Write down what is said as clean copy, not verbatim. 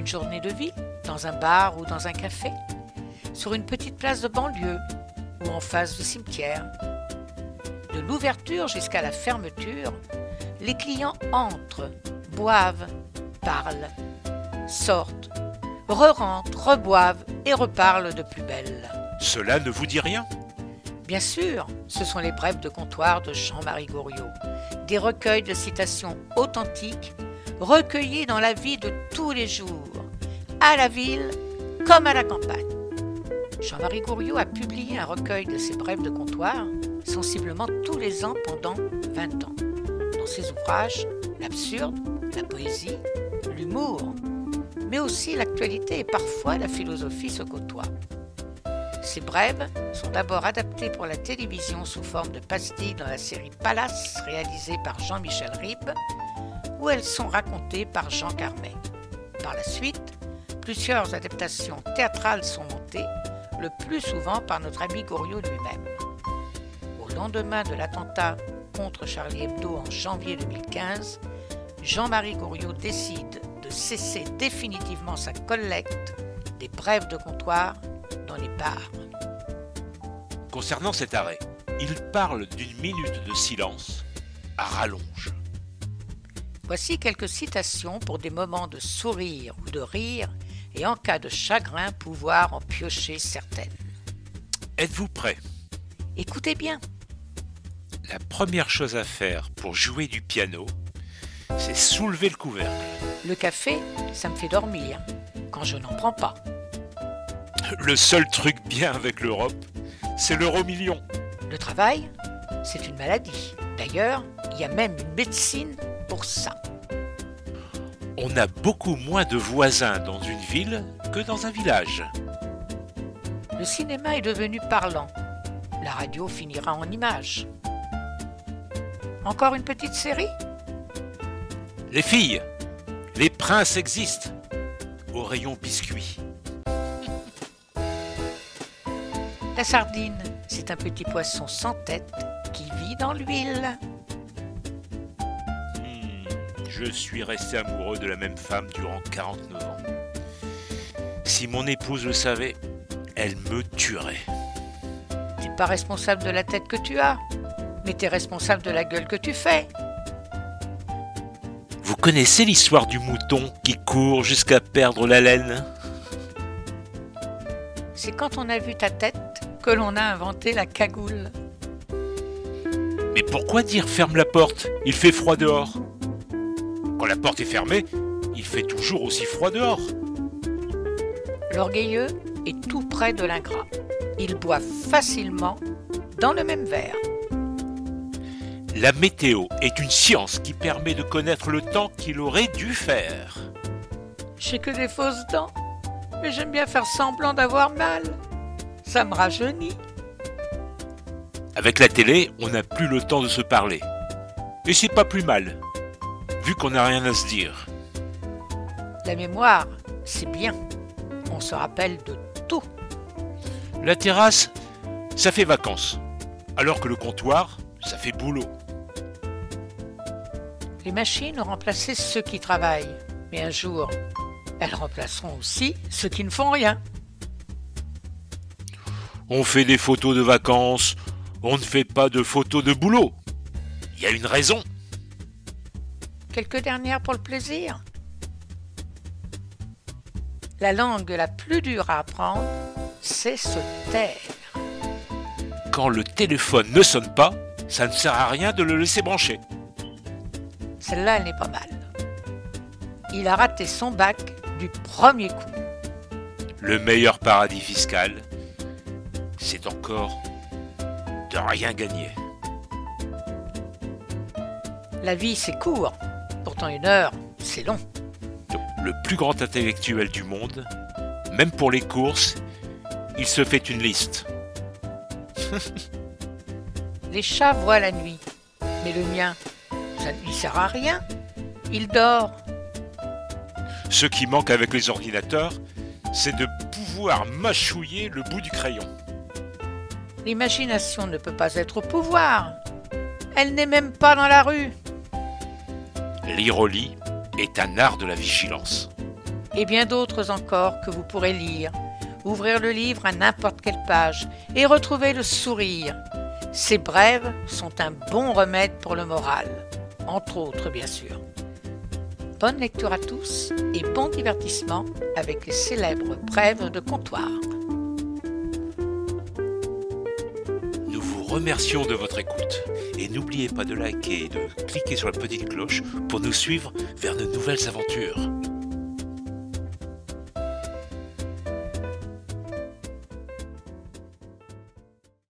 journée de ville, dans un bar ou dans un café, sur une petite place de banlieue ou en face du cimetière. De l'ouverture jusqu'à la fermeture, les clients entrent, boivent, parlent, sortent, re-rentrent, reboivent et reparlent de plus belle. Cela ne vous dit rien? Bien sûr, ce sont les brèves de comptoir de Jean-Marie Goriot, des recueils de citations authentiques recueillies dans la vie de tous les jours, à la ville comme à la campagne. Jean-Marie Goriot a publié un recueil de ses brèves de comptoir sensiblement tous les ans pendant 20 ans. Dans ses ouvrages, l'absurde, la poésie, l'humour, mais aussi l'actualité et parfois la philosophie se côtoient. Ces brèves sont d'abord adaptées pour la télévision sous forme de pastilles dans la série Palace, réalisée par Jean-Michel Ribes, où elles sont racontées par Jean Carmet. Par la suite, plusieurs adaptations théâtrales sont montées, le plus souvent par notre ami Goriot lui-même. Au lendemain de l'attentat contre Charlie Hebdo en janvier 2015, Jean-Marie Goriot décide de cesser définitivement sa collecte des brèves de comptoir dans les bars. Concernant cet arrêt, il parle d'une minute de silence à rallonge. Voici quelques citations pour des moments de sourire ou de rire et en cas de chagrin pouvoir en piocher certaines. Êtes-vous prêt? Écoutez bien. La première chose à faire pour jouer du piano, c'est soulever le couvercle. Le café, ça me fait dormir quand je n'en prends pas. Le seul truc bien avec l'Europe, c'est l'euro-million. Le travail, c'est une maladie. D'ailleurs, il y a même une médecine pour ça. On a beaucoup moins de voisins dans une ville que dans un village. Le cinéma est devenu parlant. La radio finira en images. Encore une petite série? Les filles, les princes existent. Au rayon biscuits. La sardine, c'est un petit poisson sans tête qui vit dans l'huile. Je suis resté amoureux de la même femme durant 49 ans. Si mon épouse le savait, elle me tuerait. T'es pas responsable de la tête que tu as, mais t'es responsable de la gueule que tu fais. Vous connaissez l'histoire du mouton qui court jusqu'à perdre la laine? C'est quand on a vu ta tête que l'on a inventé la cagoule. Mais pourquoi dire ferme la porte? Il fait froid dehors. Quand la porte est fermée, il fait toujours aussi froid dehors. L'orgueilleux est tout près de l'ingrat. Il boit facilement dans le même verre. La météo est une science qui permet de connaître le temps qu'il aurait dû faire. J'ai que des fausses dents, mais j'aime bien faire semblant d'avoir mal. Ça me rajeunit. Avec la télé, on n'a plus le temps de se parler. Et c'est pas plus mal, vu qu'on n'a rien à se dire. La mémoire, c'est bien. On se rappelle de tout. La terrasse, ça fait vacances, alors que le comptoir, ça fait boulot. Les machines ont remplacé ceux qui travaillent, mais un jour, elles remplaceront aussi ceux qui ne font rien. On fait des photos de vacances, on ne fait pas de photos de boulot. Il y a une raison. Quelques dernières pour le plaisir. La langue la plus dure à apprendre, c'est se taire. Quand le téléphone ne sonne pas, ça ne sert à rien de le laisser brancher. Celle-là, elle n'est pas mal. Il a raté son bac du premier coup. Le meilleur paradis fiscal, c'est encore de rien gagner. La vie, c'est court. Pourtant, 1 heure, c'est long. Le plus grand intellectuel du monde, même pour les courses, il se fait une liste. Les chats voient la nuit, mais le mien, ça ne lui sert à rien. Il dort. Ce qui manque avec les ordinateurs, c'est de pouvoir mâchouiller le bout du crayon. L'imagination ne peut pas être au pouvoir. Elle n'est même pas dans la rue. Lire au lit est un art de la vigilance. et bien d'autres encore que vous pourrez lire. Ouvrir le livre à n'importe quelle page et retrouver le sourire. Ces brèves sont un bon remède pour le moral, entre autres bien sûr. Bonne lecture à tous et bon divertissement avec les célèbres brèves de comptoir. Nous vous remercions de votre écoute et n'oubliez pas de liker et de cliquer sur la petite cloche pour nous suivre vers de nouvelles aventures.